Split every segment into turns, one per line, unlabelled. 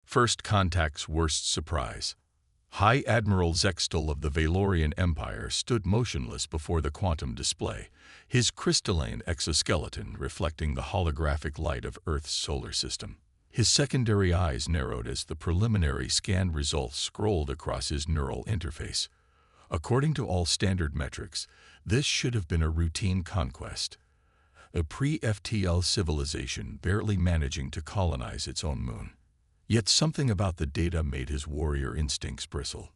First Contact's worst surprise. High Admiral Zextal of the Valorian Empire stood motionless before the quantum display, his crystalline exoskeleton reflecting the holographic light of Earth's solar system. His secondary eyes narrowed as the preliminary scan results scrolled across his neural interface. According to all standard metrics, this should have been a routine conquest. A pre-FTL civilization barely managing to colonize its own moon. Yet something about the data made his warrior instincts bristle.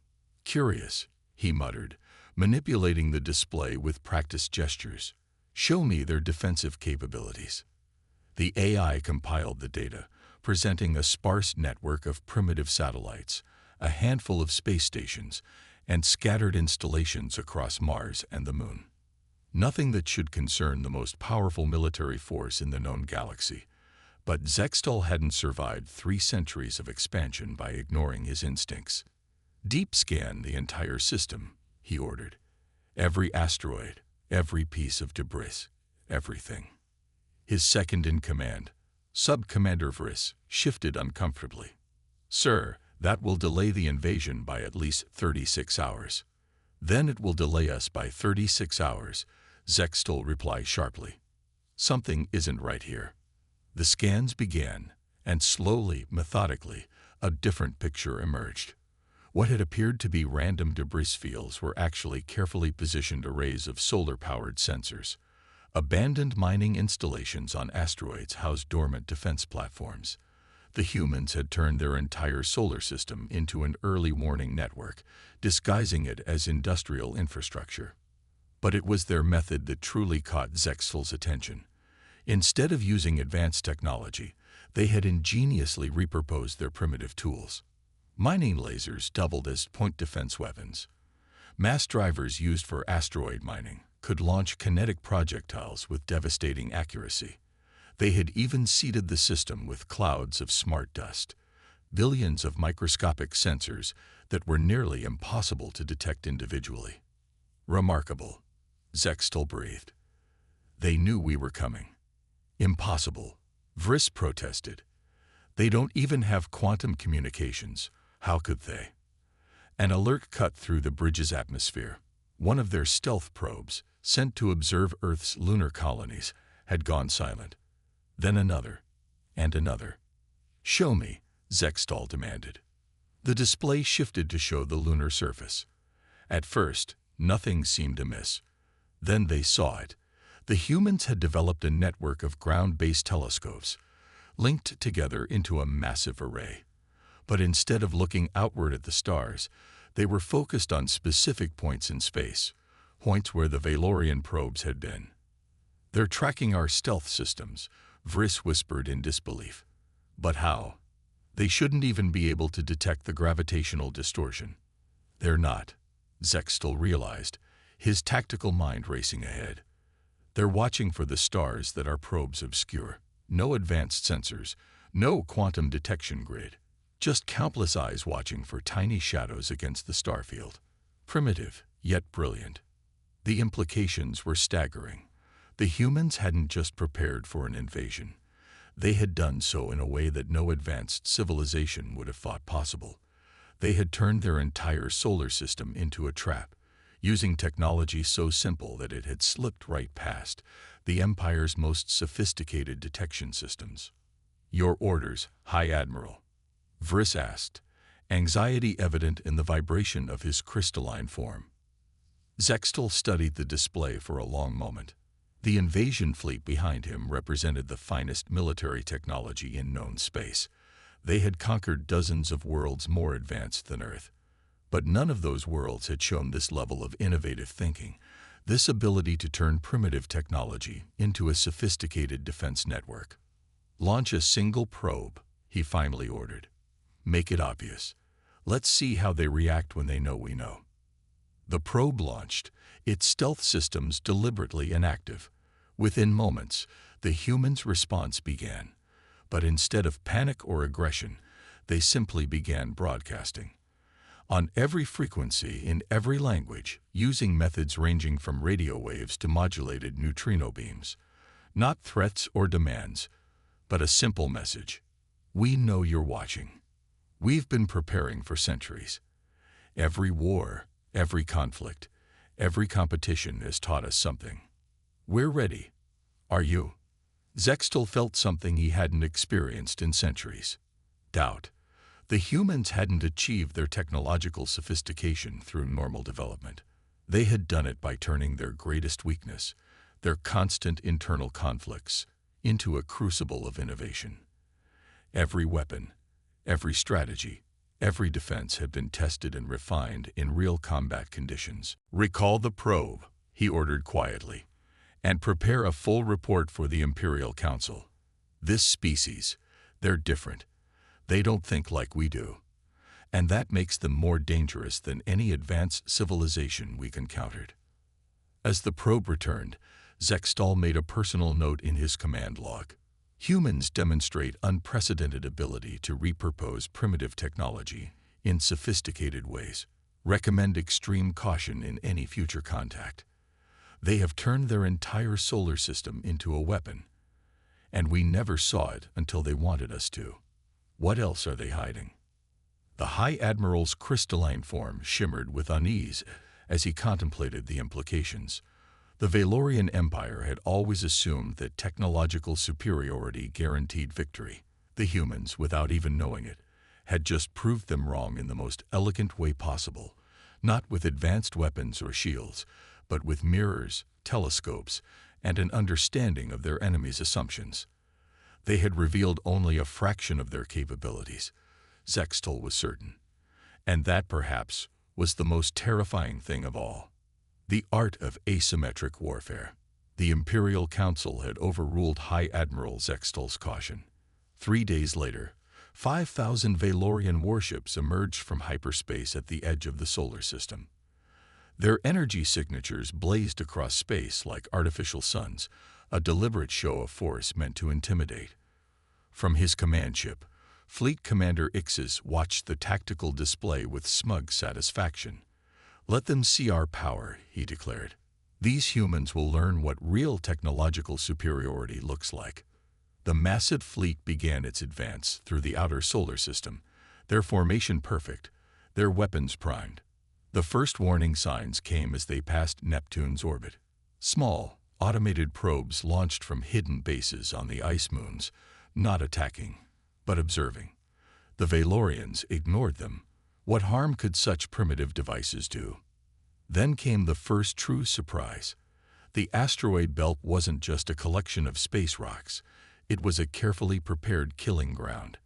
Curious, he muttered, manipulating the display with practiced gestures. Show me their defensive capabilities. The AI compiled the data, presenting a sparse network of primitive satellites, a handful of space stations, and scattered installations across Mars and the Moon. Nothing that should concern the most powerful military force in the known galaxy. But Zextal hadn't survived 3 centuries of expansion by ignoring his instincts. Deep scan the entire system, he ordered. Every asteroid, every piece of debris, everything. His second-in-command, Sub-Commander Vriss, shifted uncomfortably. Sir, that will delay the invasion by at least 36 hours. Then it will delay us by 36 hours, Zextal replied sharply. Something isn't right here. The scans began, and slowly, methodically, a different picture emerged. What had appeared to be random debris fields were actually carefully positioned arrays of solar-powered sensors. Abandoned mining installations on asteroids housed dormant defense platforms. The humans had turned their entire solar system into an early warning network, disguising it as industrial infrastructure. But it was their method that truly caught Zextal's attention. Instead of using advanced technology, they had ingeniously repurposed their primitive tools. Mining lasers doubled as point defense weapons. Mass drivers used for asteroid mining could launch kinetic projectiles with devastating accuracy. They had even seeded the system with clouds of smart dust, billions of microscopic sensors that were nearly impossible to detect individually. Remarkable, Zextal breathed. They knew we were coming. Impossible, Vriss protested. They don't even have quantum communications. How could they? An alert cut through the bridge's atmosphere. One of their stealth probes, sent to observe Earth's lunar colonies, had gone silent. Then another, and another. Show me, Zextal demanded. The display shifted to show the lunar surface. At first, nothing seemed amiss. Then they saw it. The humans had developed a network of ground-based telescopes, linked together into a massive array. But instead of looking outward at the stars, they were focused on specific points in space, points where the Valorian probes had been. They're tracking our stealth systems, Vriss whispered in disbelief. But how? They shouldn't even be able to detect the gravitational distortion. They're not, Zextal realized, his tactical mind racing ahead. They're watching for the stars that our probes obscure. No advanced sensors, no quantum detection grid. Just countless eyes watching for tiny shadows against the starfield. Primitive, yet brilliant. The implications were staggering. The humans hadn't just prepared for an invasion. They had done so in a way that no advanced civilization would have thought possible. They had turned their entire solar system into a trap, using technology so simple that it had slipped right past the Empire's most sophisticated detection systems. Your orders, High Admiral, Vriss asked, anxiety evident in the vibration of his crystalline form. Zextal studied the display for a long moment. The invasion fleet behind him represented the finest military technology in known space. They had conquered dozens of worlds more advanced than Earth. But none of those worlds had shown this level of innovative thinking, this ability to turn primitive technology into a sophisticated defense network. Launch a single probe, he finally ordered. Make it obvious. Let's see how they react when they know we know. The probe launched, its stealth systems deliberately inactive. Within moments, the humans' response began. But instead of panic or aggression, they simply began broadcasting. On every frequency, in every language, using methods ranging from radio waves to modulated neutrino beams. Not threats or demands, but a simple message. We know you're watching. We've been preparing for centuries. Every war, every conflict, every competition has taught us something. We're ready. Are you? Zextal felt something he hadn't experienced in centuries. Doubt. The humans hadn't achieved their technological sophistication through normal development. They had done it by turning their greatest weakness, their constant internal conflicts, into a crucible of innovation. Every weapon, every strategy, every defense had been tested and refined in real combat conditions. "Recall the probe," he ordered quietly, "and prepare a full report for the Imperial Council. This species, they're different. They don't think like we do. And that makes them more dangerous than any advanced civilization we've encountered." As the probe returned, Zextal made a personal note in his command log. Humans demonstrate unprecedented ability to repurpose primitive technology in sophisticated ways. Recommend extreme caution in any future contact. They have turned their entire solar system into a weapon, and we never saw it until they wanted us to. What else are they hiding? The High Admiral's crystalline form shimmered with unease as he contemplated the implications. The Valorian Empire had always assumed that technological superiority guaranteed victory. The humans, without even knowing it, had just proved them wrong in the most elegant way possible, not with advanced weapons or shields, but with mirrors, telescopes, and an understanding of their enemies' assumptions. They had revealed only a fraction of their capabilities, Zextal was certain, and that perhaps was the most terrifying thing of all. The art of asymmetric warfare. The Imperial Council had overruled High Admiral Zextal's caution. 3 days later, 5,000 Valorian warships emerged from hyperspace at the edge of the solar system. Their energy signatures blazed across space like artificial suns, a deliberate show of force meant to intimidate. From his command ship, Fleet Commander Ixis watched the tactical display with smug satisfaction. "Let them see our power," he declared. "These humans will learn what real technological superiority looks like." The massive fleet began its advance through the outer solar system, their formation perfect, their weapons primed. The first warning signs came as they passed Neptune's orbit. Small, automated probes launched from hidden bases on the ice moons, not attacking, but observing. The Valorians ignored them. What harm could such primitive devices do? Then came the first true surprise. The asteroid belt wasn't just a collection of space rocks. It was a carefully prepared killing ground.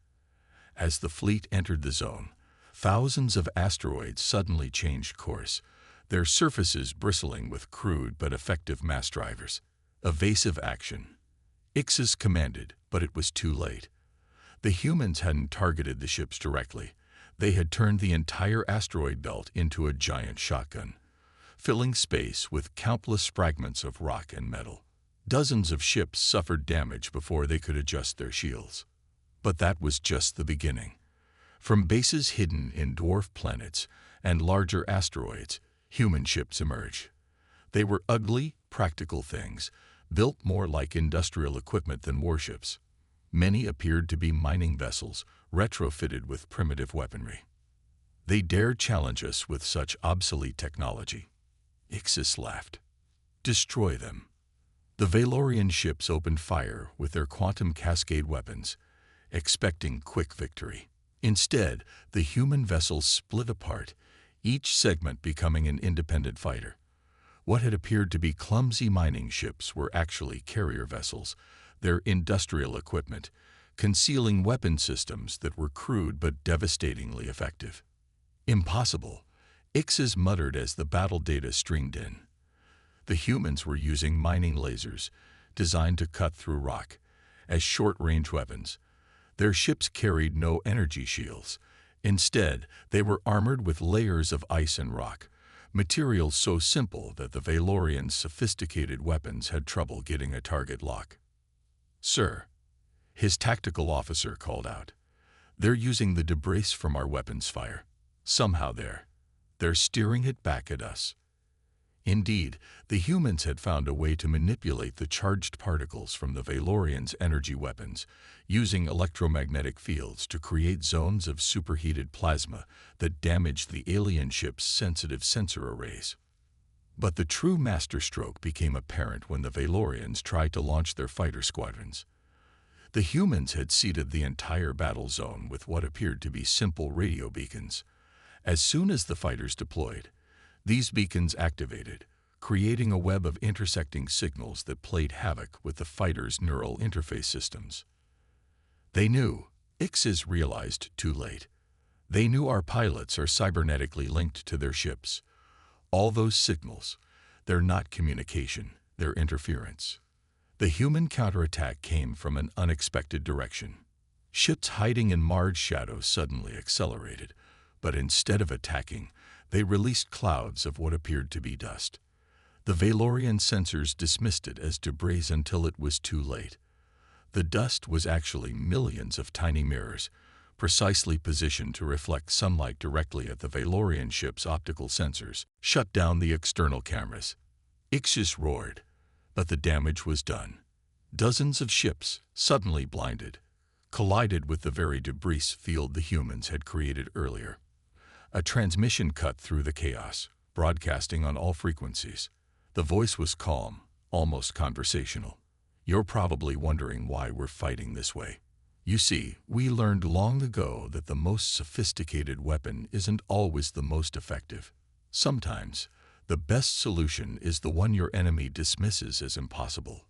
As the fleet entered the zone, thousands of asteroids suddenly changed course, their surfaces bristling with crude but effective mass drivers. Evasive action. Ixis commanded, but it was too late. The humans hadn't targeted the ships directly. They had turned the entire asteroid belt into a giant shotgun, filling space with countless fragments of rock and metal. Dozens of ships suffered damage before they could adjust their shields. But that was just the beginning. From bases hidden in dwarf planets and larger asteroids, human ships emerged. They were ugly, practical things, built more like industrial equipment than warships. Many appeared to be mining vessels, retrofitted with primitive weaponry. They dared challenge us with such obsolete technology. Ixis laughed. "Destroy them." The Valorian ships opened fire with their quantum cascade weapons, expecting quick victory. Instead, the human vessels split apart, each segment becoming an independent fighter. What had appeared to be clumsy mining ships were actually carrier vessels, their industrial equipment, concealing weapon systems that were crude but devastatingly effective. "Impossible," Ixis muttered as the battle data streamed in. The humans were using mining lasers, designed to cut through rock, as short-range weapons. Their ships carried no energy shields. Instead, they were armored with layers of ice and rock, materials so simple that the Valorians' sophisticated weapons had trouble getting a target lock. "Sir," his tactical officer called out, "they're using the debris from our weapons fire. Somehow they're steering it back at us." Indeed, the humans had found a way to manipulate the charged particles from the Valorians' energy weapons, using electromagnetic fields to create zones of superheated plasma that damaged the alien ship's sensitive sensor arrays. But the true masterstroke became apparent when the Valorians tried to launch their fighter squadrons. The humans had seeded the entire battle zone with what appeared to be simple radio beacons. As soon as the fighters deployed, these beacons activated, creating a web of intersecting signals that played havoc with the fighters' neural interface systems. They knew, Ixis realized too late. They knew our pilots are cybernetically linked to their ships. All those signals, they're not communication, they're interference. The human counterattack came from an unexpected direction. Ships hiding in Mars shadows suddenly accelerated, but instead of attacking, they released clouds of what appeared to be dust. The Valorian sensors dismissed it as debris until it was too late. The dust was actually millions of tiny mirrors, precisely positioned to reflect sunlight directly at the Valorian ship's optical sensors, shut down the external cameras. Ixis roared, but the damage was done. Dozens of ships, suddenly blinded, collided with the very debris field the humans had created earlier. A transmission cut through the chaos, broadcasting on all frequencies. The voice was calm, almost conversational. You're probably wondering why we're fighting this way. You see, we learned long ago that the most sophisticated weapon isn't always the most effective. Sometimes, the best solution is the one your enemy dismisses as impossible.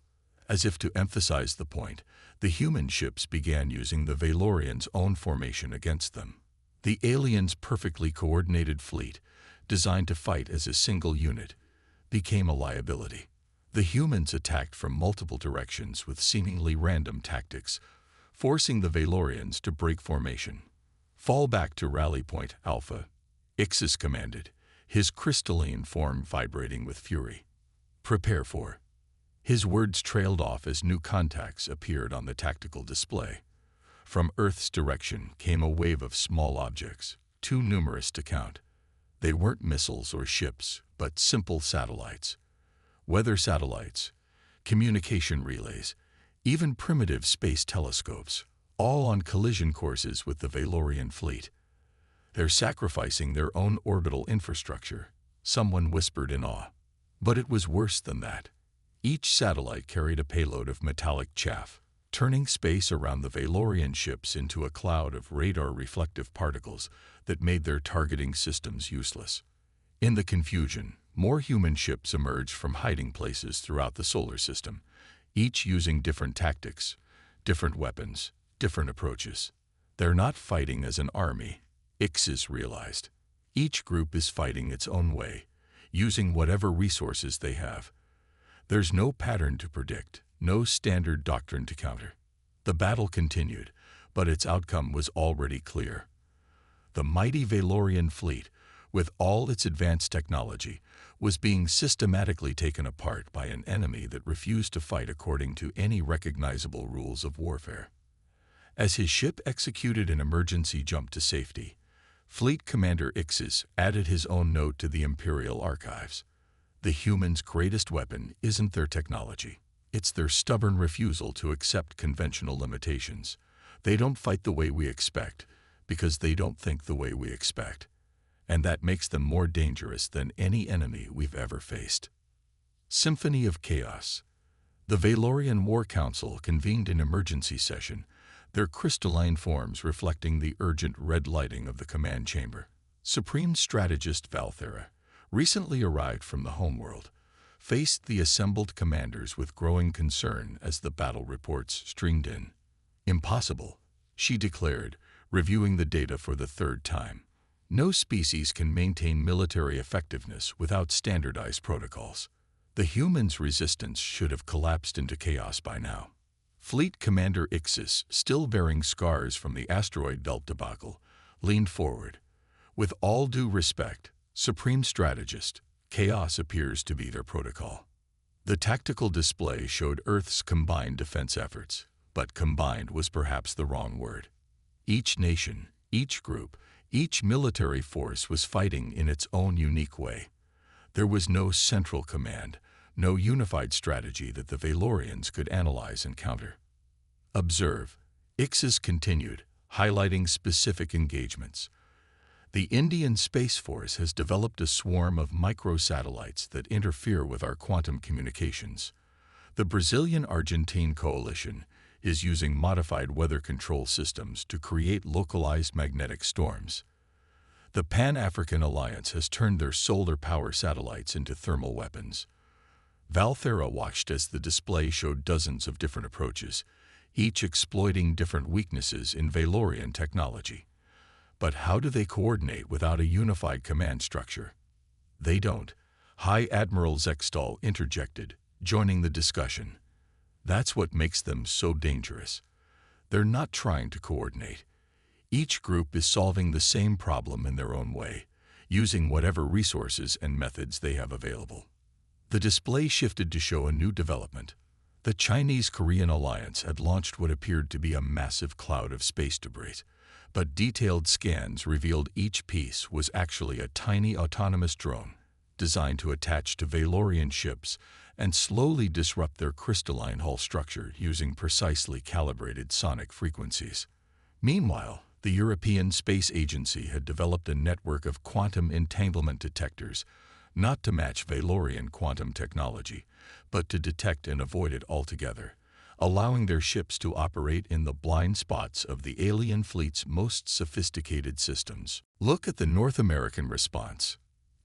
As if to emphasize the point, the human ships began using the Valorians' own formation against them. The aliens' perfectly coordinated fleet, designed to fight as a single unit, became a liability. The humans attacked from multiple directions with seemingly random tactics, forcing the Valorians to break formation. Fall back to rally point Alpha, Ixis commanded, his crystalline form vibrating with fury. Prepare for. His words trailed off as new contacts appeared on the tactical display. From Earth's direction came a wave of small objects, too numerous to count. They weren't missiles or ships, but simple satellites. Weather satellites, communication relays, even primitive space telescopes, all on collision courses with the Valorian fleet. They're sacrificing their own orbital infrastructure, someone whispered in awe. But it was worse than that. Each satellite carried a payload of metallic chaff, turning space around the Valorian ships into a cloud of radar-reflective particles that made their targeting systems useless. In the confusion, more human ships emerged from hiding places throughout the solar system, each using different tactics, different weapons, different approaches. They're not fighting as an army, Ixis realized. Each group is fighting its own way, using whatever resources they have. There's no pattern to predict, no standard doctrine to counter. The battle continued, but its outcome was already clear. The mighty Valorian fleet, with all its advanced technology, was being systematically taken apart by an enemy that refused to fight according to any recognizable rules of warfare. As his ship executed an emergency jump to safety, Fleet Commander Ixis added his own note to the Imperial archives. The humans' greatest weapon isn't their technology. It's their stubborn refusal to accept conventional limitations. They don't fight the way we expect, because they don't think the way we expect. And that makes them more dangerous than any enemy we've ever faced. Symphony of Chaos. The Valorian War Council convened an emergency session, their crystalline forms reflecting the urgent red lighting of the command chamber. Supreme Strategist Valthera, recently arrived from the homeworld, faced the assembled commanders with growing concern as the battle reports streamed in. Impossible, she declared, reviewing the data for the third time. No species can maintain military effectiveness without standardized protocols. The humans' resistance should have collapsed into chaos by now. Fleet Commander Ixis, still bearing scars from the asteroid belt debacle, leaned forward. With all due respect, Supreme Strategist, chaos appears to be their protocol. The tactical display showed Earth's combined defense efforts, but combined was perhaps the wrong word. Each nation, each group, each military force was fighting in its own unique way. There was no central command, no unified strategy that the Valorians could analyze and counter. Observe. Ixis continued, highlighting specific engagements. The Indian Space Force has developed a swarm of microsatellites that interfere with our quantum communications. The Brazilian-Argentine coalition is using modified weather control systems to create localized magnetic storms. The Pan-African Alliance has turned their solar power satellites into thermal weapons. Valthera watched as the display showed dozens of different approaches, each exploiting different weaknesses in Valorian technology. But how do they coordinate without a unified command structure? They don't. High Admiral Zextal interjected, joining the discussion. That's what makes them so dangerous. They're not trying to coordinate. Each group is solving the same problem in their own way, using whatever resources and methods they have available. The display shifted to show a new development. The Chinese-Korean alliance had launched what appeared to be a massive cloud of space debris, but detailed scans revealed each piece was actually a tiny autonomous drone designed to attach to Valorian ships and slowly disrupt their crystalline hull structure using precisely calibrated sonic frequencies. Meanwhile, the European Space Agency had developed a network of quantum entanglement detectors, not to match Valorian quantum technology, but to detect and avoid it altogether, allowing their ships to operate in the blind spots of the alien fleet's most sophisticated systems. Look at the North American response.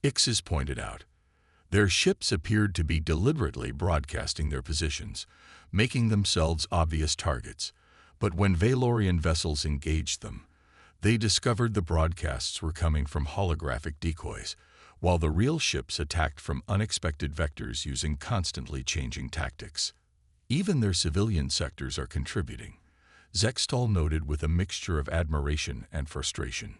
Ixis pointed out. Their ships appeared to be deliberately broadcasting their positions, making themselves obvious targets. But when Valorian vessels engaged them, they discovered the broadcasts were coming from holographic decoys, while the real ships attacked from unexpected vectors using constantly changing tactics. Even their civilian sectors are contributing, Zextal noted with a mixture of admiration and frustration.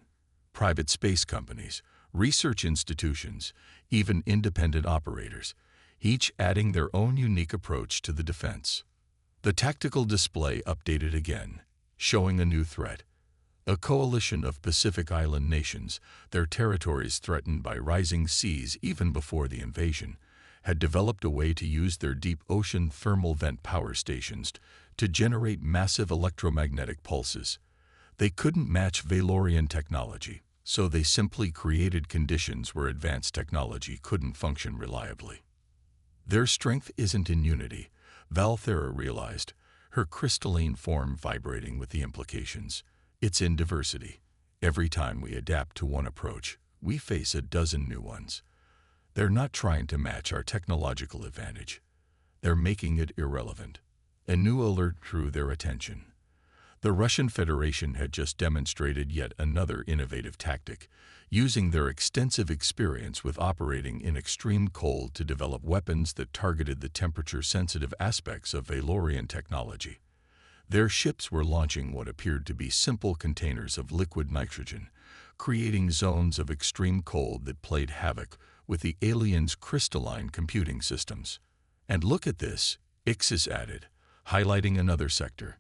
Private space companies, research institutions, even independent operators, each adding their own unique approach to the defense. The tactical display updated again, showing a new threat. A coalition of Pacific Island nations, their territories threatened by rising seas even before the invasion, had developed a way to use their deep ocean thermal vent power stations to generate massive electromagnetic pulses. They couldn't match Valorian technology, so they simply created conditions where advanced technology couldn't function reliably. Their strength isn't in unity, Valthera realized, her crystalline form vibrating with the implications. It's in diversity. Every time we adapt to one approach, we face a dozen new ones. They're not trying to match our technological advantage. They're making it irrelevant. A new alert drew their attention. The Russian Federation had just demonstrated yet another innovative tactic, using their extensive experience with operating in extreme cold to develop weapons that targeted the temperature-sensitive aspects of Valorian technology. Their ships were launching what appeared to be simple containers of liquid nitrogen, creating zones of extreme cold that played havoc with the aliens' crystalline computing systems. And look at this, Ixis added, highlighting another sector.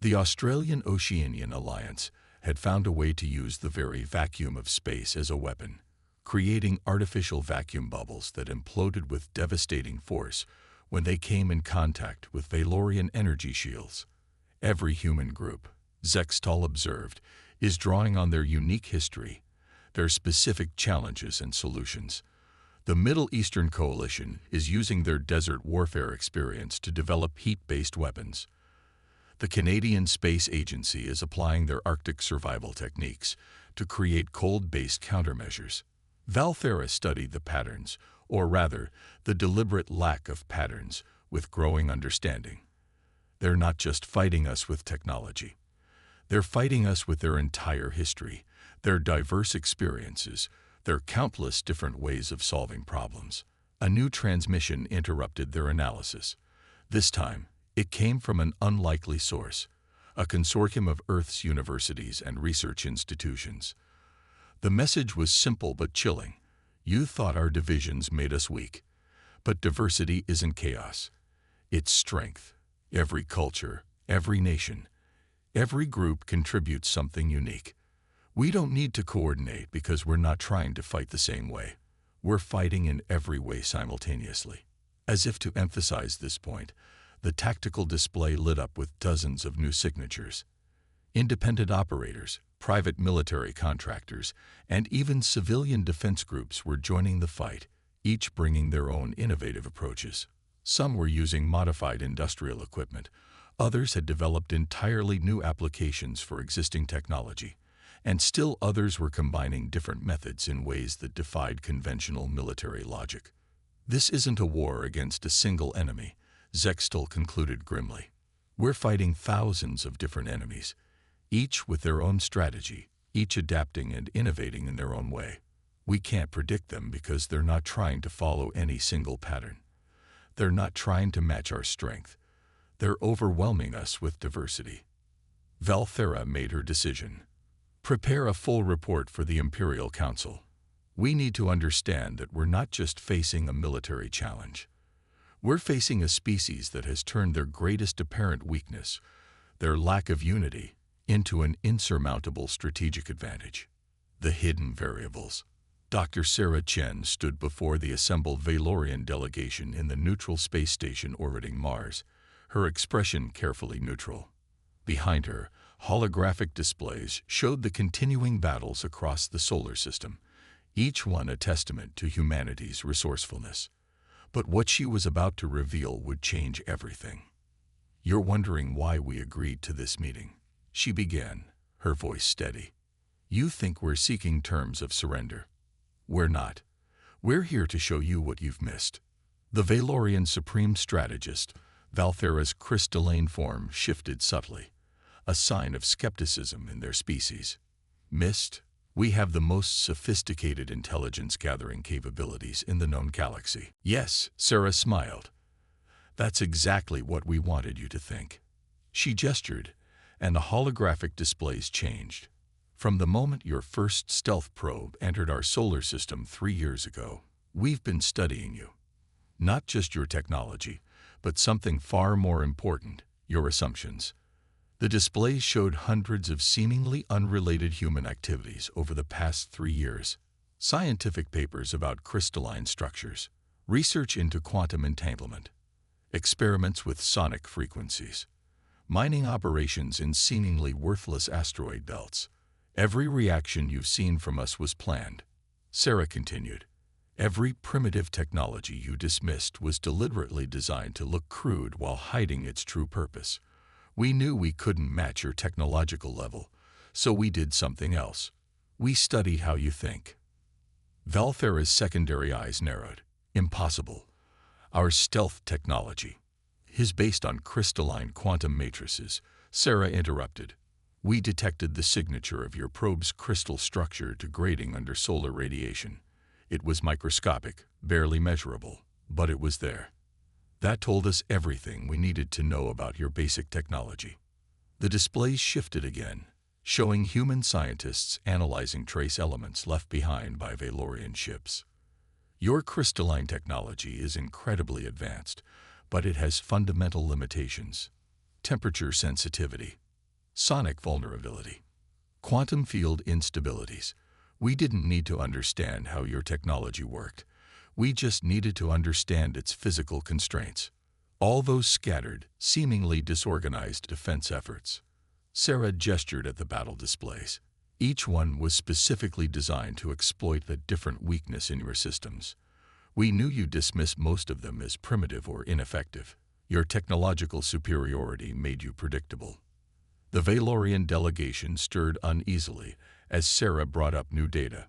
The Australian-Oceanian Alliance had found a way to use the very vacuum of space as a weapon, creating artificial vacuum bubbles that imploded with devastating force when they came in contact with Valorian energy shields. Every human group, Zextal observed, is drawing on their unique history, their specific challenges and solutions. The Middle Eastern Coalition is using their desert warfare experience to develop heat-based weapons. The Canadian Space Agency is applying their Arctic survival techniques to create cold-based countermeasures. Valthera studied the patterns, or rather, the deliberate lack of patterns, with growing understanding. They're not just fighting us with technology. They're fighting us with their entire history, their diverse experiences, their countless different ways of solving problems. A new transmission interrupted their analysis. This time, it came from an unlikely source, a consortium of Earth's universities and research institutions. The message was simple but chilling. You thought our divisions made us weak. But diversity isn't chaos. It's strength. Every culture, every nation, every group contributes something unique. We don't need to coordinate because we're not trying to fight the same way. We're fighting in every way simultaneously. As if to emphasize this point, the tactical display lit up with dozens of new signatures. Independent operators, private military contractors, and even civilian defense groups were joining the fight, each bringing their own innovative approaches. Some were using modified industrial equipment. Others had developed entirely new applications for existing technology, and still others were combining different methods in ways that defied conventional military logic. This isn't a war against a single enemy, Zextal concluded grimly. We're fighting thousands of different enemies, each with their own strategy, each adapting and innovating in their own way. We can't predict them because they're not trying to follow any single pattern. They're not trying to match our strength. They're overwhelming us with diversity. Valthera made her decision. Prepare a full report for the Imperial Council. We need to understand that we're not just facing a military challenge. We're facing a species that has turned their greatest apparent weakness, their lack of unity, into an insurmountable strategic advantage. The hidden variables. Dr. Sarah Chen stood before the assembled Valorian delegation in the neutral space station orbiting Mars, her expression carefully neutral. Behind her, holographic displays showed the continuing battles across the solar system, each one a testament to humanity's resourcefulness. But what she was about to reveal would change everything. You're wondering why we agreed to this meeting, she began, her voice steady. You think we're seeking terms of surrender. We're not. We're here to show you what you've missed. The Valorian Supreme Strategist, Valthera's crystalline form shifted subtly, a sign of skepticism in their species. Missed? We have the most sophisticated intelligence-gathering capabilities in the known galaxy. Yes, Sarah smiled. That's exactly what we wanted you to think. She gestured, and the holographic displays changed. From the moment your first stealth probe entered our solar system 3 years ago, we've been studying you. Not just your technology, but something far more important, your assumptions. The displays showed hundreds of seemingly unrelated human activities over the past 3 years. Scientific papers about crystalline structures, research into quantum entanglement, experiments with sonic frequencies, mining operations in seemingly worthless asteroid belts. Every reaction you've seen from us was planned. Sarah continued. Every primitive technology you dismissed was deliberately designed to look crude while hiding its true purpose. We knew we couldn't match your technological level, so we did something else. We studied how you think. Valthera's secondary eyes narrowed. Impossible. Our stealth technology is based on crystalline quantum matrices, Sarah interrupted. We detected the signature of your probe's crystal structure degrading under solar radiation. It was microscopic, barely measurable, but it was there. That told us everything we needed to know about your basic technology. The displays shifted again, showing human scientists analyzing trace elements left behind by Valorian ships. Your crystalline technology is incredibly advanced, but it has fundamental limitations. Temperature sensitivity, sonic vulnerability, quantum field instabilities. We didn't need to understand how your technology worked. We just needed to understand its physical constraints. All those scattered, seemingly disorganized defense efforts. Sarah gestured at the battle displays. Each one was specifically designed to exploit a different weakness in your systems. We knew you dismissed most of them as primitive or ineffective. Your technological superiority made you predictable. The Valorian delegation stirred uneasily as Sarah brought up new data.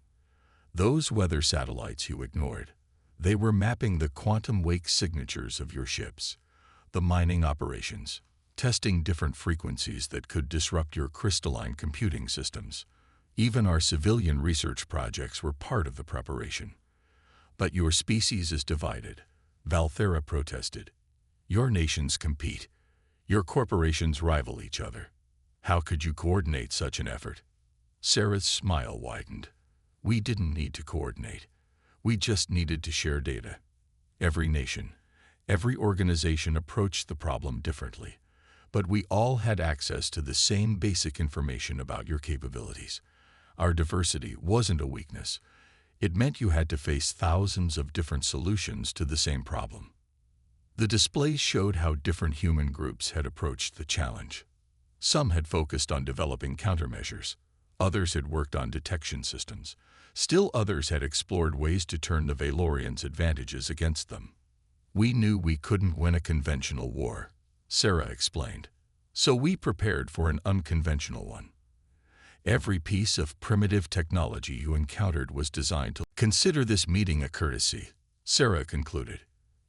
Those weather satellites you ignored. They were mapping the quantum wake signatures of your ships, the mining operations, testing different frequencies that could disrupt your crystalline computing systems. Even our civilian research projects were part of the preparation. But your species is divided, Valthera protested. Your nations compete. Your corporations rival each other. How could you coordinate such an effort? Sarah's smile widened. We didn't need to coordinate. We just needed to share data. Every nation, every organization approached the problem differently, but we all had access to the same basic information about your capabilities. Our diversity wasn't a weakness. It meant you had to face thousands of different solutions to the same problem. The displays showed how different human groups had approached the challenge. Some had focused on developing countermeasures. Others had worked on detection systems. Still others had explored ways to turn the Valorians' advantages against them. We knew we couldn't win a conventional war, Sarah explained. So we prepared for an unconventional one. Every piece of primitive technology you encountered was designed to consider this meeting a courtesy, Sarah concluded.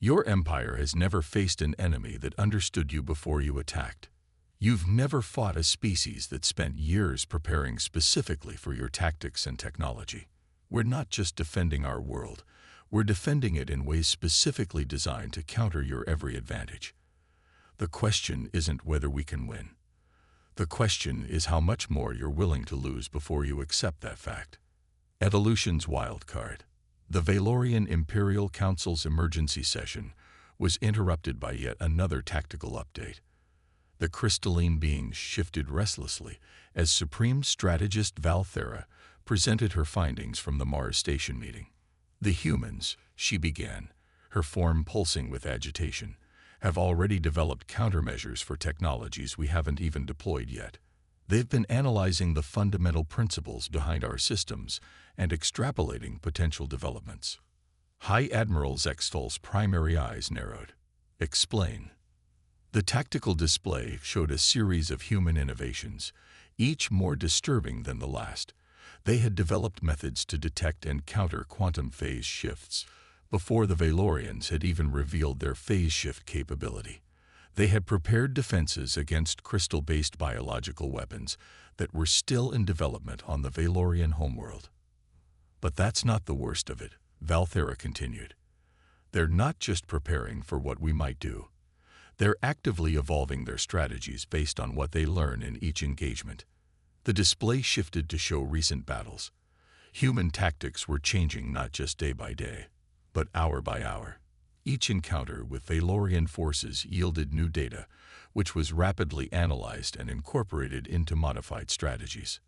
Your empire has never faced an enemy that understood you before you attacked. You've never fought a species that spent years preparing specifically for your tactics and technology. We're not just defending our world, we're defending it in ways specifically designed to counter your every advantage. The question isn't whether we can win. The question is how much more you're willing to lose before you accept that fact. Evolution's wild card. The Valorian Imperial Council's emergency session was interrupted by yet another tactical update. The crystalline beings shifted restlessly as Supreme Strategist Valthera presented her findings from the Mars Station meeting. The humans, she began, her form pulsing with agitation, have already developed countermeasures for technologies we haven't even deployed yet. They've been analyzing the fundamental principles behind our systems and extrapolating potential developments. High Admiral Zextol's primary eyes narrowed. Explain. The tactical display showed a series of human innovations, each more disturbing than the last. They had developed methods to detect and counter quantum phase shifts before the Valorians had even revealed their phase shift capability. They had prepared defenses against crystal-based biological weapons that were still in development on the Valorian homeworld. But that's not the worst of it, Valthera continued. They're not just preparing for what we might do. They're actively evolving their strategies based on what they learn in each engagement. The display shifted to show recent battles. Human tactics were changing not just day by day, but hour by hour. Each encounter with Valorian forces yielded new data, which was rapidly analyzed and incorporated into modified strategies.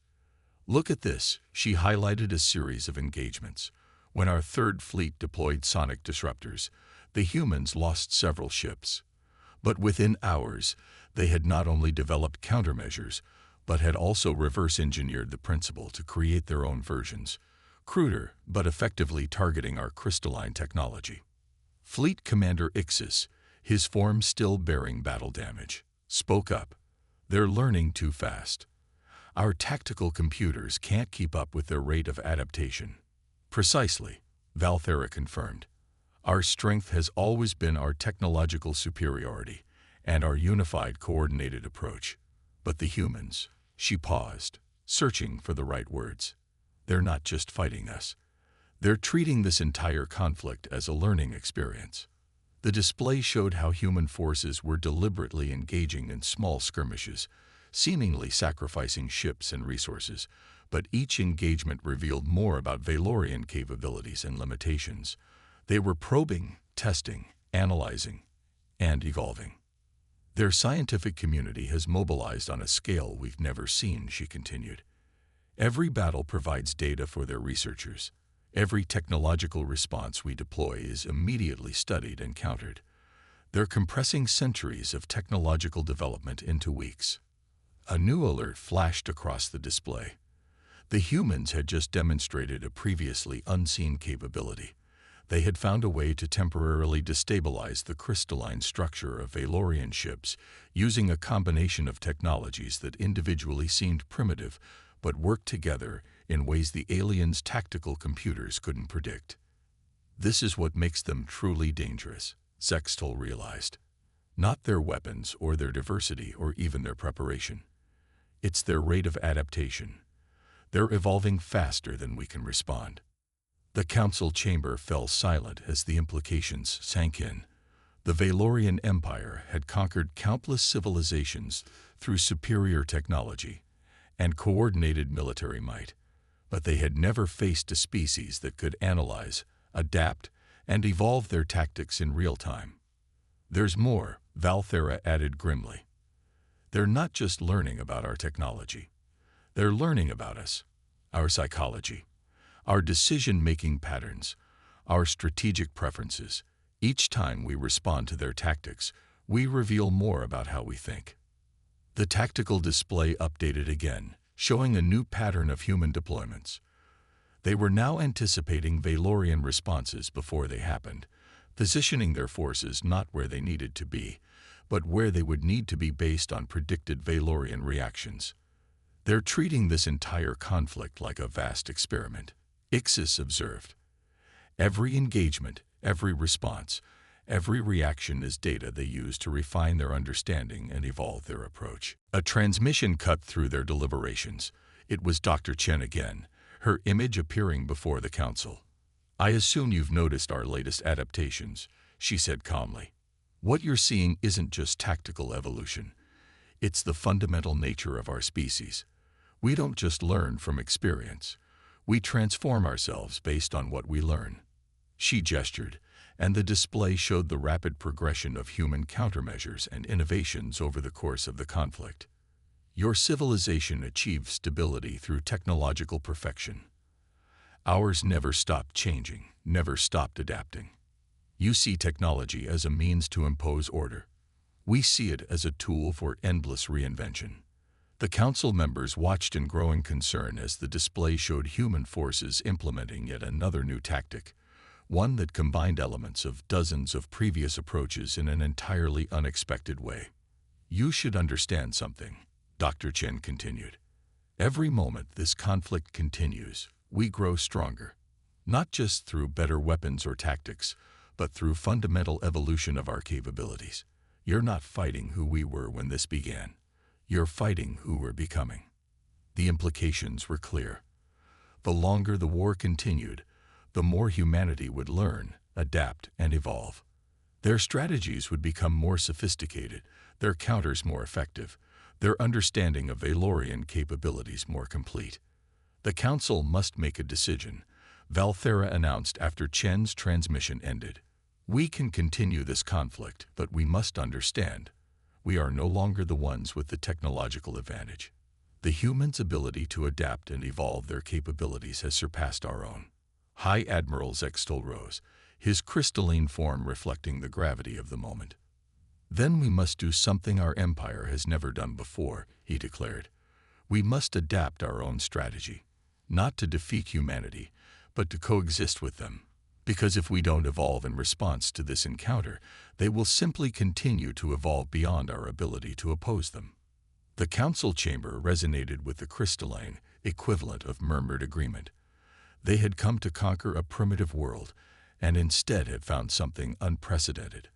Look at this, she highlighted a series of engagements. When our third fleet deployed sonic disruptors, the humans lost several ships. But within hours, they had not only developed countermeasures, but had also reverse-engineered the principle to create their own versions, cruder but effectively targeting our crystalline technology. Fleet Commander Ixis, his form still bearing battle damage, spoke up. They're learning too fast. Our tactical computers can't keep up with their rate of adaptation. Precisely, Valthera confirmed. Our strength has always been our technological superiority and our unified, coordinated approach. But the humans, she paused, searching for the right words. They're not just fighting us. They're treating this entire conflict as a learning experience. The display showed how human forces were deliberately engaging in small skirmishes, seemingly sacrificing ships and resources, but each engagement revealed more about Valorian capabilities and limitations. They were probing, testing, analyzing, and evolving. Their scientific community has mobilized on a scale we've never seen, she continued. Every battle provides data for their researchers. Every technological response we deploy is immediately studied and countered. They're compressing centuries of technological development into weeks. A new alert flashed across the display. The humans had just demonstrated a previously unseen capability. They had found a way to temporarily destabilize the crystalline structure of Valorian ships using a combination of technologies that individually seemed primitive but worked together in ways the aliens' tactical computers couldn't predict. This is what makes them truly dangerous, Zextol realized. Not their weapons or their diversity or even their preparation. It's their rate of adaptation. They're evolving faster than we can respond. The council chamber fell silent as the implications sank in. The Valorian Empire had conquered countless civilizations through superior technology and coordinated military might, but they had never faced a species that could analyze, adapt, and evolve their tactics in real time. There's more, Valthera added grimly. They're not just learning about our technology. They're learning about us, our psychology, our decision-making patterns, our strategic preferences. Each time we respond to their tactics, we reveal more about how we think. The tactical display updated again, showing a new pattern of human deployments. They were now anticipating Valorian responses before they happened, positioning their forces not where they needed to be, but where they would need to be based on predicted Valorian reactions. They're treating this entire conflict like a vast experiment, Ixis observed. Every engagement, every response, every reaction is data they use to refine their understanding and evolve their approach. A transmission cut through their deliberations. It was Dr. Chen again, her image appearing before the council. "I assume you've noticed our latest adaptations," she said calmly. "What you're seeing isn't just tactical evolution. It's the fundamental nature of our species. We don't just learn from experience. We transform ourselves based on what we learn." She gestured, and the display showed the rapid progression of human countermeasures and innovations over the course of the conflict. "Your civilization achieved stability through technological perfection. Ours never stopped changing, never stopped adapting. You see technology as a means to impose order. We see it as a tool for endless reinvention." The council members watched in growing concern as the display showed human forces implementing yet another new tactic, one that combined elements of dozens of previous approaches in an entirely unexpected way. "You should understand something," Dr. Chen continued. "Every moment this conflict continues, we grow stronger, not just through better weapons or tactics, but through fundamental evolution of our capabilities. You're not fighting who we were when this began. You're fighting who we're becoming." The implications were clear. The longer the war continued, the more humanity would learn, adapt, and evolve. Their strategies would become more sophisticated, their counters more effective, their understanding of Valorian capabilities more complete. "The Council must make a decision," Valthera announced after Chen's transmission ended. "We can continue this conflict, but we must understand. We are no longer the ones with the technological advantage. The humans' ability to adapt and evolve their capabilities has surpassed our own." High Admiral Zextol rose, his crystalline form reflecting the gravity of the moment. "Then we must do something our empire has never done before," he declared. "We must adapt our own strategy, not to defeat humanity, but to coexist with them. Because if we don't evolve in response to this encounter, they will simply continue to evolve beyond our ability to oppose them." The council chamber resonated with the crystalline equivalent of murmured agreement. They had come to conquer a primitive world, and instead had found something unprecedented.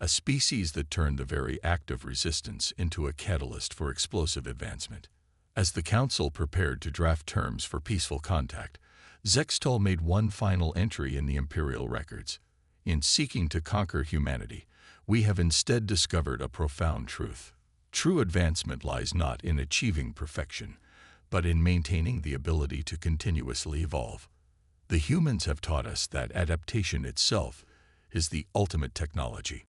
A species that turned the very act of resistance into a catalyst for explosive advancement. As the council prepared to draft terms for peaceful contact, Zextol made one final entry in the Imperial records. "In seeking to conquer humanity, we have instead discovered a profound truth. True advancement lies not in achieving perfection, but in maintaining the ability to continuously evolve. The humans have taught us that adaptation itself is the ultimate technology."